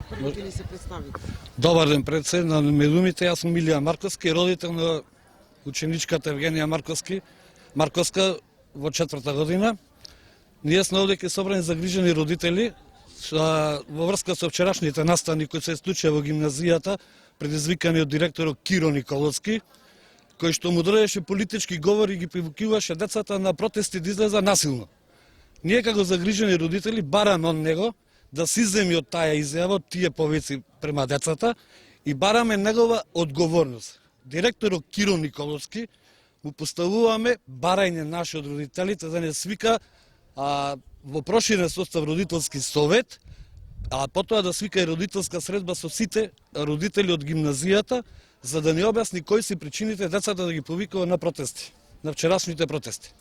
Прво ќе ни се представите. Добар ден, председ на медумите, јас сум Милија Марковски, родител на ученичката Евгенија Марковска во 4-та година. Ние сме овде ке собрани загрижени родители во врска со вчерашните настани кои се случија во гимназијата, предизвикани од директорот Киро Николовски, кој што му држеше политички говори и ги привукуваше децата на протести да излеза насилно. Ние како загрижени родители бараме од него да се изземи од таа изјава, од тие повици према децата и бараме негова одговорност. Директорот Киро Николовски му поставуваме барање наши од родителите да не свика во проширен состав родителски совет, а потоа да свика и родителска средба со сите родители од гимназијата, за да ни објасни кои се причините децата да ги повикува на протести, на вчерашните протести.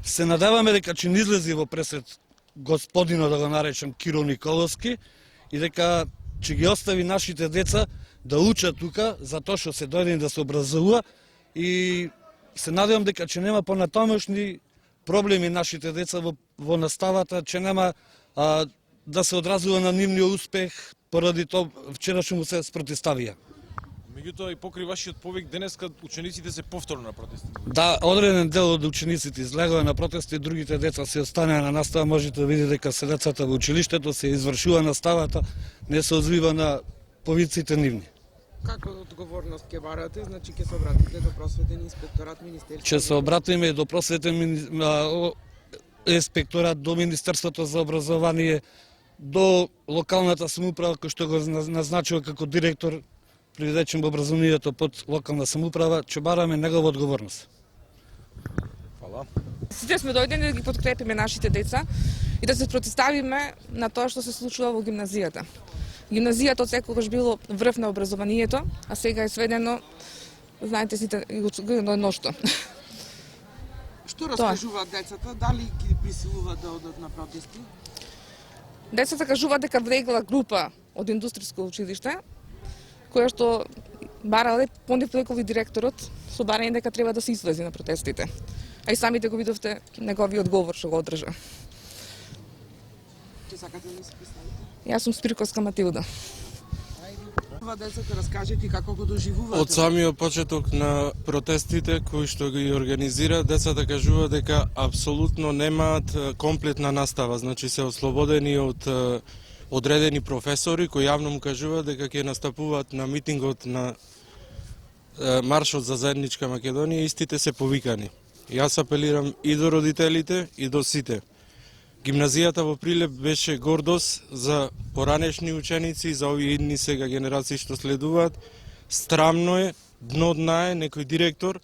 Се надеваме дека ќе не излези во пресед господино, да го наречем, Киро Николовски, и дека ќе ги остави нашите деца да учат тука, затоа што се дојдени да се образува, и се надевам дека ќе нема понатамошни проблеми нашите деца во наставата, ќе нема да се одразува на нивниот успех поради тоа вчерашно му се спротивставија. Меѓутоа и покри вашиот повик денеска учениците се повторно на протести. Да, одреден дел од учениците излегува на протести, другите деца се останаа на настава. Можете да видите дека се децата во училиштето, се извршува наставата, не се озвива на повиците нивни. Каква одговорност ќе барате? Значи ќе се обратите до просветен инспекторат, министерство? Ќе се обратиме до просветен инспекторат, до Министерството за образование, до локалната самоуправа кој што го назначува како директор при речем образованието под локална самоуправа, ќе бараме негова одговорност. Фала. Сите сме дојдени да ги подкрепиме нашите деца и да се противставиме на тоа што се случува во гимназијата. Гимназијата од секогаш било врв на образованието, а сега е сведено, знаете сите, до едношто. Што раскажуваат децата? Дали ги присилуваат да одат на протести? Децата кажуваат дека влегла група од индустријско училиште, која што барале поневлекови директорот со барање дека треба да се излези на протестите. А и самите го видовте неговиот говор што го одржа. Ќе сакате да се представите? Јас сум Спирковска Матилда. Децата раскажете како го доживуваат. Од самиот почеток на протестите кои што ги организира, децата кажува дека апсолутно немаат комплетна настава, значи се ослободени од одредени професори кои јавно му кажуваат дека ќе настапуваат на митингот на маршот за заедничка Македонија, истите се повикани. Јас апелирам и до родителите и до сите. Гимназијата во Прилеп беше гордост за поранешни ученици и за овие идни сега генерации што следуваат. Страмно е, дно дна е некој директор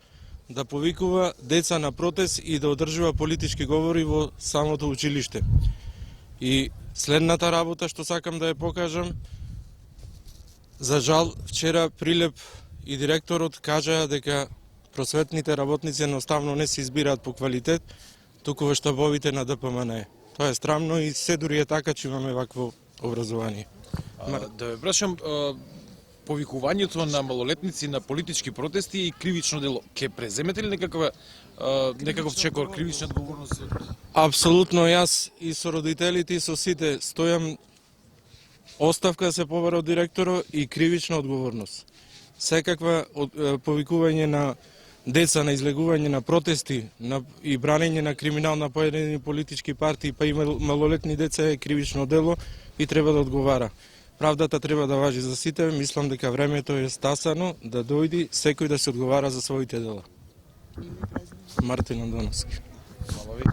да повикува деца на протест и да одржува политички говори во самото училиште. И следната работа што сакам да ја покажам, за жал вчера Прилеп и директорот кажаа дека просветните работници едноставно не се избираат по квалитет, туку во штабовите на ДПМН. Тоа е страмно и се дури е така че имаме вакво образование. Да ве прашам, повикувањето на малолетници на политички протести и кривично дело, ќе преземете ли некаков чекор кривична одговорност? Апсолутно, јас и со родителите и со сите стојам оставка да се побара од директорот и кривична одговорност. Секаква повикување на деца на излегување на протести и бранење на криминал на поедини политички партии, па и малолетни деца е кривично дело и треба да одговара. Правдата треба да важи за сите, мислам дека времето е стасано да дојди секој да се одговара за своите дела. Мартин Андоновски. Мала ви.